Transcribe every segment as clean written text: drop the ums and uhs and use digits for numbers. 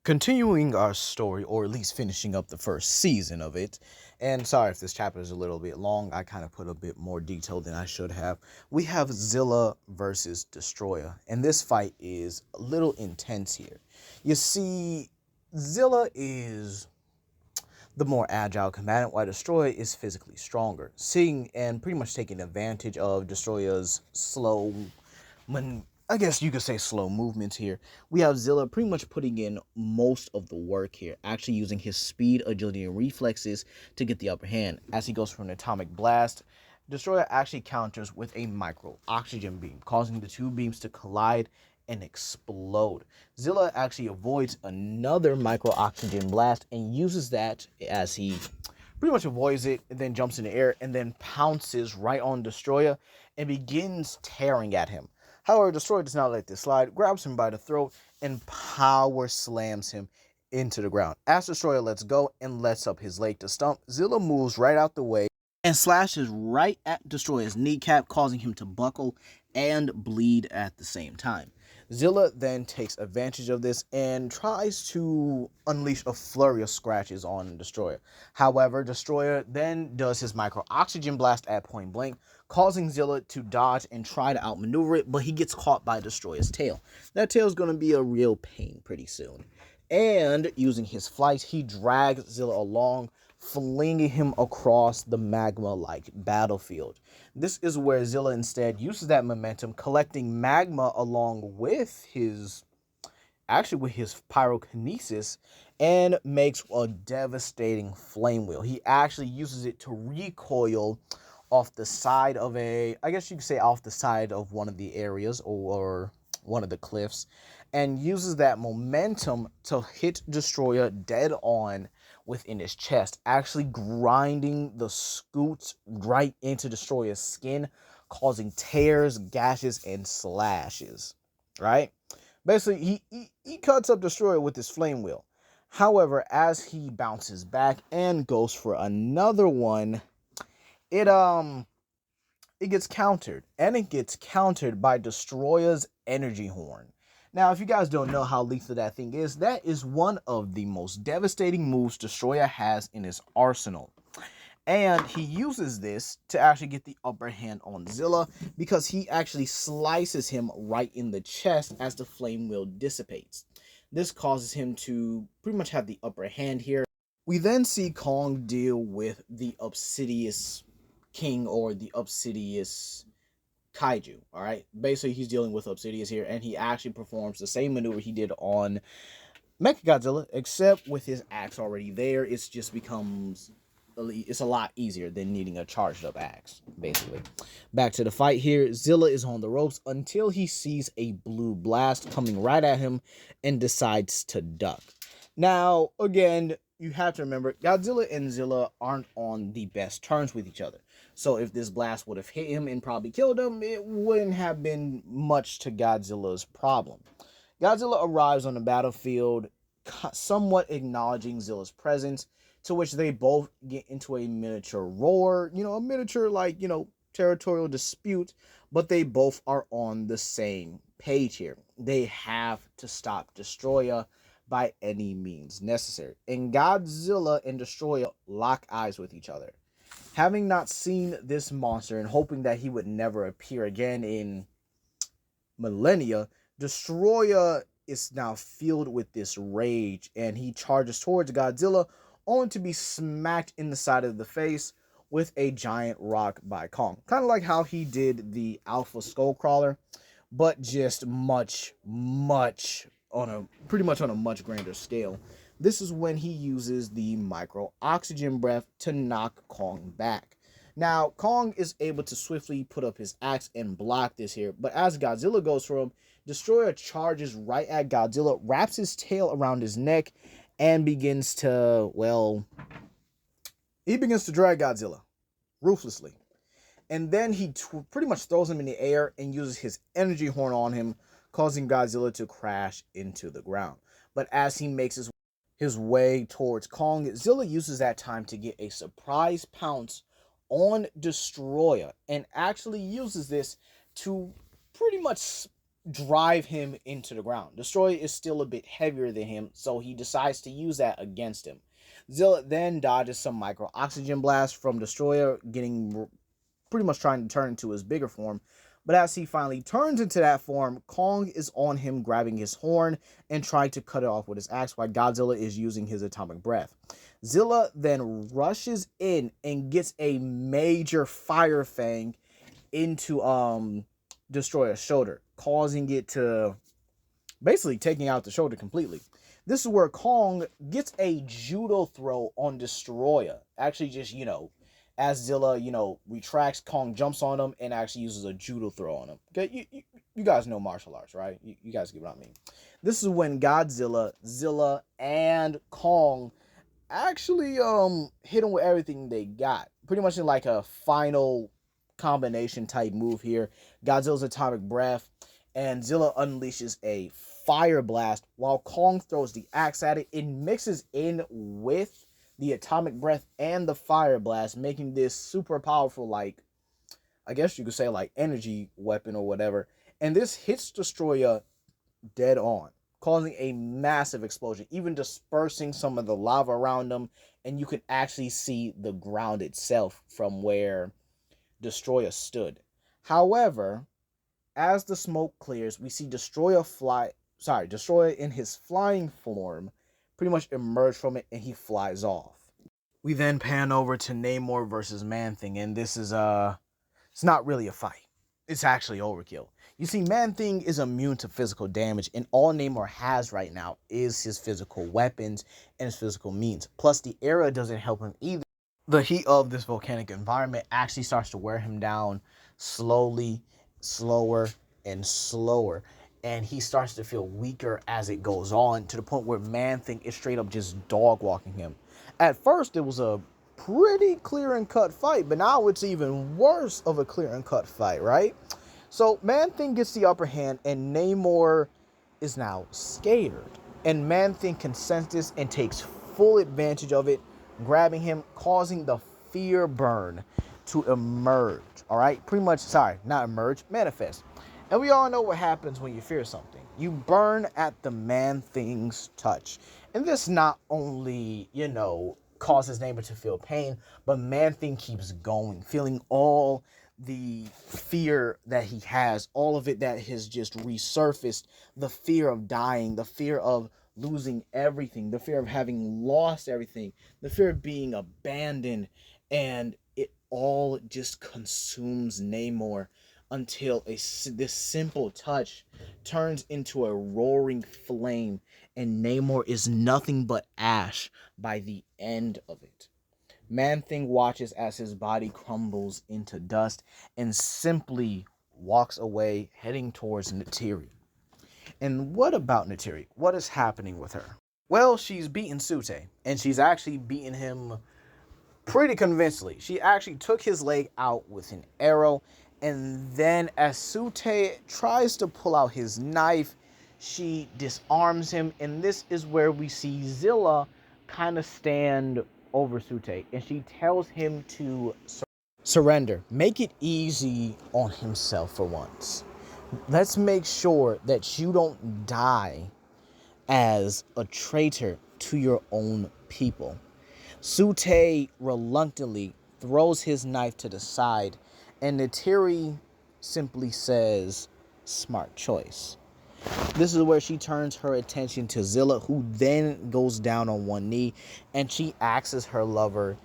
Continuing our story, or at least finishing up the first season of it, and sorry if this chapter is a little bit long, I kind of put a bit more detail than I should have. We have Zilla versus Destroyer, and this fight is a little intense here. You see, Zilla is the more agile combatant, while Destroyer is physically stronger, seeing and pretty much taking advantage of Destroyer's slow, I guess you could say slow movements here. We have Zilla pretty much putting in most of the work here, actually using his speed, agility, and reflexes to get the upper hand. As he goes for an atomic blast, Destroyer actually counters with a micro oxygen beam, causing the two beams to collide and explode. Zilla actually avoids another micro oxygen blast and uses that as he pretty much avoids it and then jumps in the air and then pounces right on Destroyer and begins tearing at him. However, Destroyer does not let this slide, grabs him by the throat, and power slams him into the ground. As Destroyer lets go and lets up his leg to stump, Zilla moves right out the way and slashes right at Destroyer's kneecap, causing him to buckle and bleed at the same time. Zilla then takes advantage of this and tries to unleash a flurry of scratches on Destroyer. However, Destroyer then does his micro oxygen blast at point blank, causing Zilla to dodge and try to outmaneuver it, but he gets caught by Destroyer's tail. That tail is going to be a real pain pretty soon. And using his flight, he drags Zilla along, flinging him across the magma-like battlefield. This is where Zilla instead uses that momentum, collecting magma along with his pyrokinesis, and makes a devastating flame wheel. He actually uses it to recoil off the side of off the side of one of the areas or one of the cliffs, and uses that momentum to hit Destroyer dead on within his chest, actually grinding the scoots right into Destroyer's skin, causing tears, gashes, and slashes. Right? Basically, he cuts up Destroyer with his flame wheel. However, as he bounces back and goes for another one, it gets countered, and it gets countered by Destroyer's energy horn. Now, if you guys don't know how lethal that thing is, that is one of the most devastating moves Destroyer has in his arsenal. And he uses this to actually get the upper hand on Zilla, because he actually slices him right in the chest as the flame wheel dissipates. This causes him to pretty much have the upper hand here. We then see Kong deal with the Obsidious King, or the Obsidious Kaiju. All right, basically he's dealing with Obsidious here, and he actually performs the same maneuver he did on Mechagodzilla, except with his axe already there. It's a lot easier than needing a charged up axe. Basically, back to the fight here. Zilla is on the ropes until he sees a blue blast coming right at him and decides to duck. Now, again, you have to remember, Godzilla and Zilla aren't on the best terms with each other. So if this blast would have hit him and probably killed him, it wouldn't have been much to Godzilla's problem. Godzilla arrives on the battlefield, somewhat acknowledging Zilla's presence, to which they both get into a miniature roar, a miniature, territorial dispute, but they both are on the same page here. They have to stop Destroyer by any means necessary. And Godzilla and Destroyer lock eyes with each other. Having not seen this monster and hoping that he would never appear again in millennia, Destroyer is now filled with this rage, and he charges towards Godzilla, only to be smacked in the side of the face with a giant rock by Kong. Kind of like how he did the Alpha Skullcrawler, but just pretty much on a much grander scale. This is when he uses the micro oxygen breath to knock Kong back. Now, Kong is able to swiftly put up his axe and block this here, but as Godzilla goes for him, Destroyer charges right at Godzilla, wraps his tail around his neck, and begins to drag Godzilla ruthlessly. And then he pretty much throws him in the air and uses his energy horn on him, causing Godzilla to crash into the ground. But as he makes his way towards Kong, Zilla uses that time to get a surprise pounce on Destroyer, and actually uses this to pretty much drive him into the ground. Destroyer is still a bit heavier than him, so he decides to use that against him. Zilla then dodges some micro oxygen blasts from Destroyer, getting pretty much trying to turn into his bigger form. But as he finally turns into that form, Kong is on him, grabbing his horn and trying to cut it off with his axe, while Godzilla is using his atomic breath. Zilla then rushes in and gets a major fire fang into Destroyer's shoulder, causing it to basically taking out the shoulder completely. This is where Kong gets a judo throw on Destroyer. Actually, just, as Zilla, retracts, Kong jumps on him and actually uses a judo throw on him. Okay, you guys know martial arts, right? You guys get what I mean. This is when Godzilla, Zilla, and Kong actually hit him with everything they got. Pretty much in like a final combination type move here. Godzilla's atomic breath, and Zilla unleashes a fire blast while Kong throws the axe at it. It mixes in with the atomic breath and the fire blast, making this super powerful, like, I guess you could say, like, energy weapon or whatever. And this hits Destroyer dead on, causing a massive explosion, even dispersing some of the lava around them. And you can actually see the ground itself from where Destroyer stood. However, as the smoke clears, we see Destroyer in his flying form pretty much emerge from it, and he flies off. We then pan over to Namor versus Man-Thing, and this is it's not really a fight. It's actually overkill. You see, Man-Thing is immune to physical damage, and all Namor has right now is his physical weapons and his physical means. Plus, the era doesn't help him either. The heat of this volcanic environment actually starts to wear him down slowly, slower, and slower. And he starts to feel weaker as it goes on, to the point where Man-Thing is straight up just dog walking him. At first, it was a pretty clear and cut fight, but now it's even worse of a clear and cut fight, right? So Man-Thing gets the upper hand, and Namor is now scared. And Man-Thing can sense this and takes full advantage of it, grabbing him, causing the fear burn to emerge. All right, pretty much, not emerge, manifest. And we all know what happens when you fear something. You burn at the Man-Thing's touch. And this not only, causes Namor to feel pain, but Man-Thing keeps going, feeling all the fear that he has, all of it that has just resurfaced, the fear of dying, the fear of losing everything, the fear of having lost everything, the fear of being abandoned, and it all just consumes Namor until this simple touch turns into a roaring flame, and Namor is nothing but ash by the end of it. Man-Thing watches as his body crumbles into dust and simply walks away, heading towards Neytiri. And what about Neytiri? What is happening with her? Well, she's beaten Sute, and she's actually beaten him pretty convincingly. She actually took his leg out with an arrow, and then as Sute tries to pull out his knife, she disarms him, and this is where we see Zilla kind of stand over Sute, and she tells him to surrender. Make it easy on himself for once. Let's make sure that you don't die as a traitor to your own people. Sute reluctantly throws his knife to the side, and Neytiri simply says, "Smart choice." This is where she turns her attention to Zilla, who then goes down on one knee, and she asks her lover,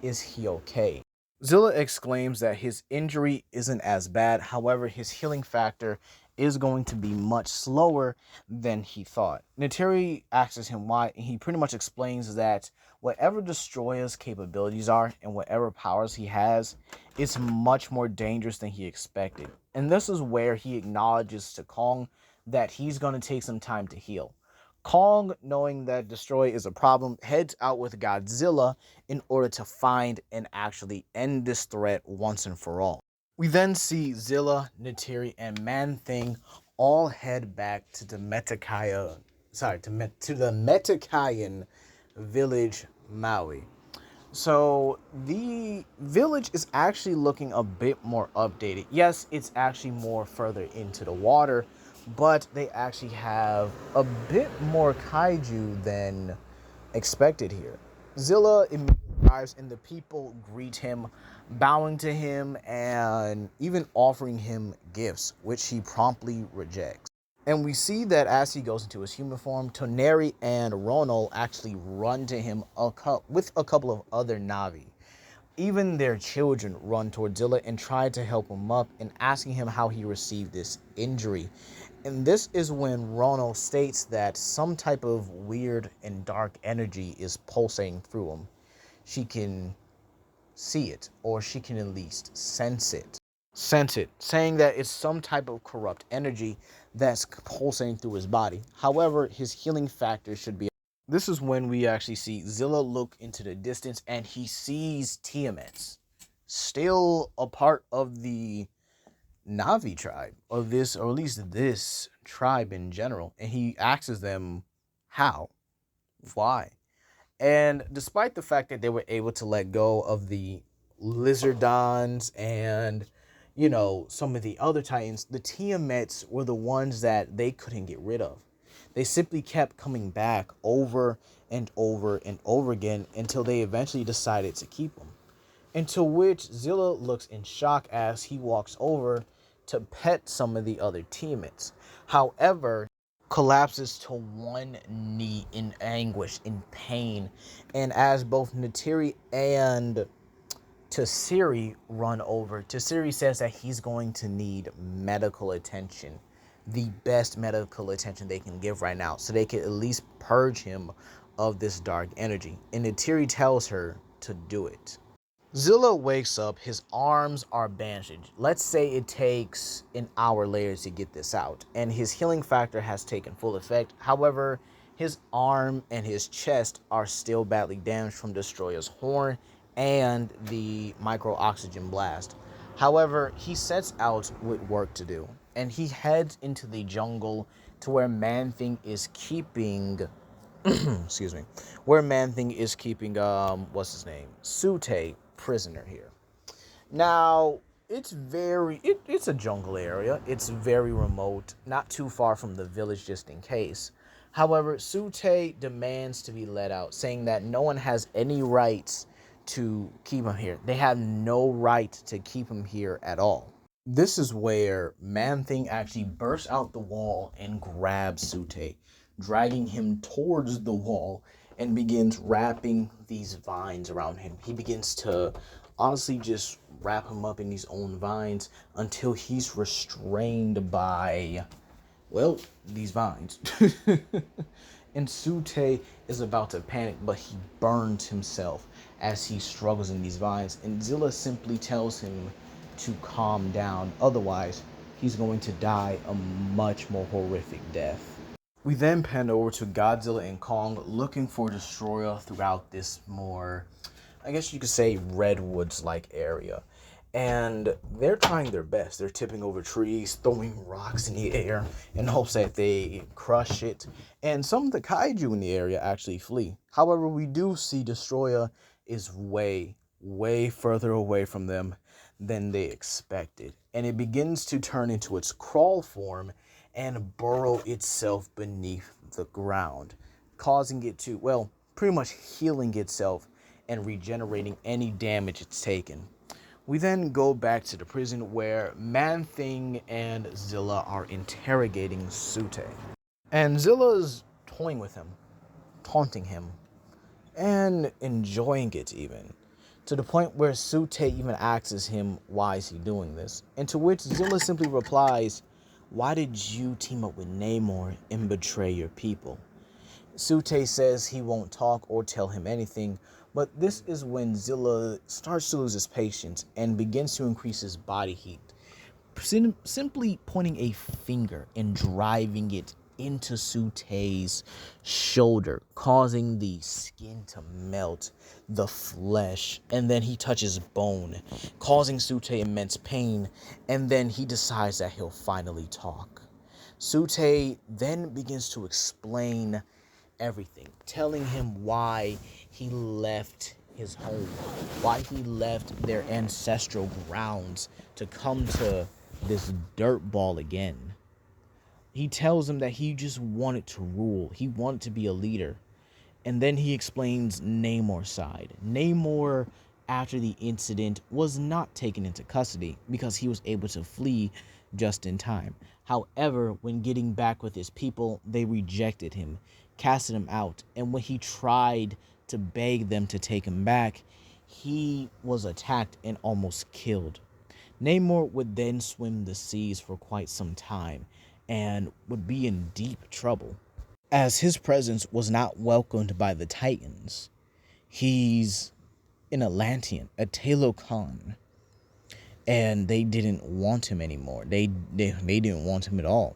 "Is he okay?" Zilla exclaims that his injury isn't as bad, however, his healing factor is going to be much slower than he thought. Neytiri asks him why, and he pretty much explains that whatever Destroyer's capabilities are and whatever powers he has, it's much more dangerous than he expected. And this is where he acknowledges to Kong that he's going to take some time to heal. Kong, knowing that Destroyer is a problem, heads out with Godzilla in order to find and actually end this threat once and for all. We then see Zilla, Neytiri, and Man-Thing all head back to the Metakayan village, Maui. So the village is actually looking a bit more updated. Yes, it's actually more further into the water, but they actually have a bit more kaiju than expected here. Zilla immediately arrives and the people greet him, bowing to him and even offering him gifts, which he promptly rejects. And we see that as he goes into his human form, Toneri and Ronald actually run to him with a couple of other Navi. Even their children run toward Zilla and try to help him up and asking him how he received this injury. And this is when Ronald states that some type of weird and dark energy is pulsating through him. She can see it, or she can at least sense it. Sense it, saying that it's some type of corrupt energy that's pulsating through his body. However, his healing factor should be. This is when we actually see Zilla look into the distance and he sees Tiamat's, still a part of the Navi tribe, or this, or at least this tribe in general. And he asks them how, why. And despite the fact that they were able to let go of the Lizardons and, some of the other Titans, the Tiamets were the ones that they couldn't get rid of. They simply kept coming back over and over and over again until they eventually decided to keep them. Into which Zilla looks in shock as he walks over to pet some of the other teammates. However, collapses to one knee in anguish, in pain. And as both Natiri and Tassiri run over, Tassiri says that he's going to need medical attention. The best medical attention they can give right now, so they can at least purge him of this dark energy. And Natiri tells her to do it. Zilla wakes up, his arms are bandaged. Let's say it takes an hour later to get this out, and his healing factor has taken full effect. However, his arm and his chest are still badly damaged from Destroyah's horn and the micro-oxygen blast. However, he sets out with work to do, and he heads into the jungle to where Man-Thing is keeping excuse me, where Man-Thing is keeping what's his name, Sute, prisoner here. Now it's it's a jungle area. It's very remote, not too far from the village, just in case. However, Sute demands to be let out, saying that no one has any rights to keep him here. They have no right to keep him here at all. This is where Man-Thing actually bursts out the wall and grabs Sute, dragging him towards the wall and begins wrapping these vines around him. He begins to honestly just wrap him up in these own vines until he's restrained by, well, these vines. And Sute is about to panic, but he burns himself as he struggles in these vines. And Zilla simply tells him to calm down, otherwise he's going to die a much more horrific death. We then pan over to Godzilla and Kong looking for Destroyah throughout this more, I guess you could say, redwoods-like area. And they're trying their best. They're tipping over trees, throwing rocks in the air in hopes that they crush it. And some of the kaiju in the area actually flee. However, we do see Destroyah is way, way further away from them than they expected. And it begins to turn into its crawl form and burrow itself beneath the ground, causing it to, well, pretty much healing itself and regenerating any damage it's taken. We then go back to the prison where Man-Thing and Zilla are interrogating Sute. And Zilla's toying with him, taunting him, and enjoying it even, to the point where Sute even asks him why is he doing this, and to which Zilla simply replies, "Why did you team up with Namor and betray your people?" Sute says he won't talk or tell him anything, but this is when Zilla starts to lose his patience and begins to increase his body heat, simply pointing a finger and driving it into Sute's shoulder, causing the skin to melt, the flesh, and then he touches bone, causing Sute immense pain, and then he decides that he'll finally talk. Sute then begins to explain everything, telling him why he left his home, why he left their ancestral grounds to come to this dirt ball again. He tells him that he just wanted to rule. He wanted to be a leader. And then he explains Namor's side. Namor, after the incident, was not taken into custody because he was able to flee just in time. However, when getting back with his people, they rejected him, casted him out, and when he tried to beg them to take him back, he was attacked and almost killed. Namor would then swim the seas for quite some time and would be in deep trouble, as his presence was not welcomed by the Titans. He's an Atlantean, a Talocon, and they didn't want him anymore. They didn't want him at all.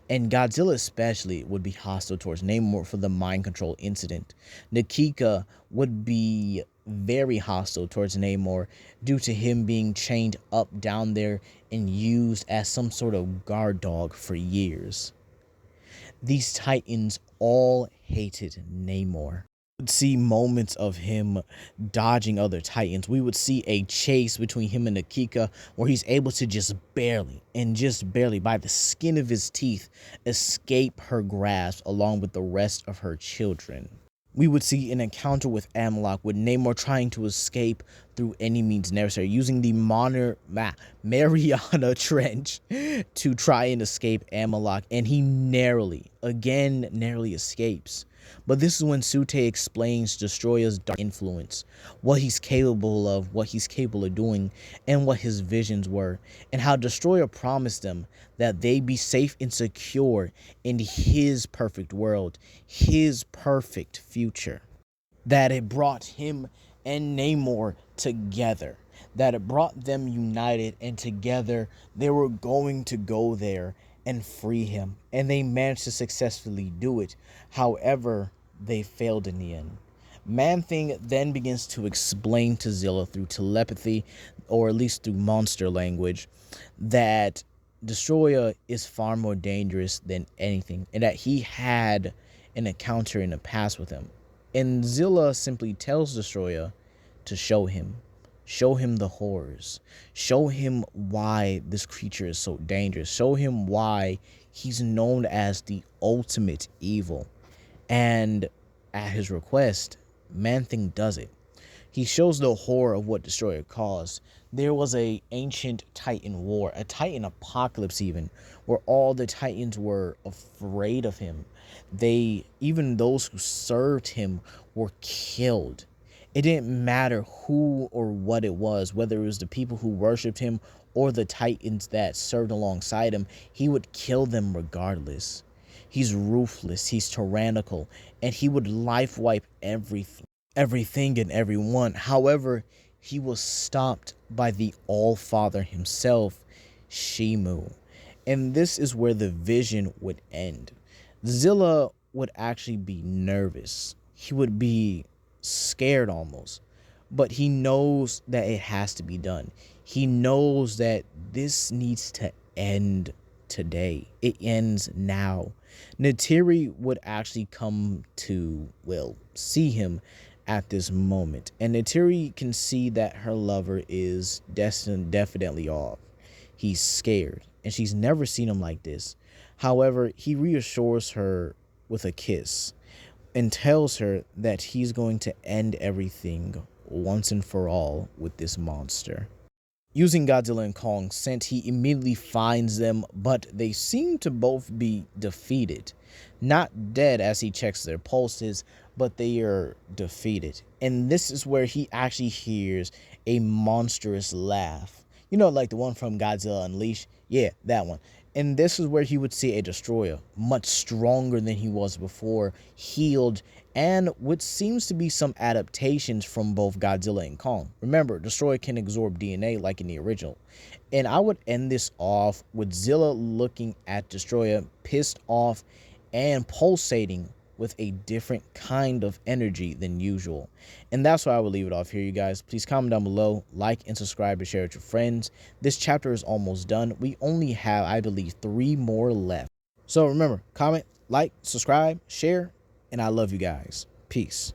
And Godzilla especially would be hostile towards Namor for the mind control incident. Nakia would be very hostile towards Namor due to him being chained up down there and used as some sort of guard dog for years. These Titans all hated Namor. We would see moments of him dodging other Titans. We would see a chase between him and Nakia where he's able to just barely, by the skin of his teeth, escape her grasp along with the rest of her children. We would see an encounter with Amalok with Namor trying to escape through any means necessary, using the Mariana Trench to try and escape Amalok, and he narrowly escapes. But this is when Sute explains Destroyah's dark influence, what he's capable of, doing, and what his visions were, and how Destroyah promised them that they be safe and secure in his perfect world, his perfect future. That it brought him and Namor together, that it brought them united, and together they were going to go there and free him, and they managed to successfully do it. However, they failed in the end. Man-Thing then begins to explain to Zilla through telepathy, or at least through monster language, that Destroyah is far more dangerous than anything, and that he had an encounter in the past with him. And Zilla simply tells Destroyah to show him the horrors, show him why this creature is so dangerous, show him why he's known as the ultimate evil. And at his request, Man-Thing does it. He shows the horror of what Destroyah caused. There was a ancient Titan war, a Titan apocalypse even, where all the Titans were afraid of him. Even those who served him were killed. It didn't matter who or what it was, whether it was the people who worshipped him or the Titans that served alongside him, he would kill them regardless. He's ruthless, he's tyrannical, and he would life wipe everything and everyone. However, he was stopped by the All-Father himself, Shimu. And this is where the vision would end. Zilla would actually be nervous. He would be scared almost, but he knows that it has to be done. He knows that this needs to end today. It ends now. Neytiri would actually come to, see him at this moment, and Neytiri can see that her lover is definitely off. He's scared, and she's never seen him like this. However, he reassures her with a kiss and tells her that he's going to end everything once and for all with this monster. Using Godzilla and Kong's scent, he immediately finds them, but they seem to both be defeated. Not dead as he checks their pulses, but they are defeated. And this is where he actually hears a monstrous laugh. You know, like the one from Godzilla Unleashed? Yeah, that one. And this is where he would see a Destroyah, much stronger than he was before, healed, and what seems to be some adaptations from both Godzilla and Kong. Remember, Destroyah can absorb DNA like in the original. And I would end this off with Zilla looking at Destroyah, pissed off and pulsating with a different kind of energy than usual. And that's why I would leave it off here, you guys. Please comment down below, like and subscribe and share with your friends. This chapter is almost done. We only have, I believe, 3 more left. So remember, comment, like, subscribe, share, and I love you guys. Peace.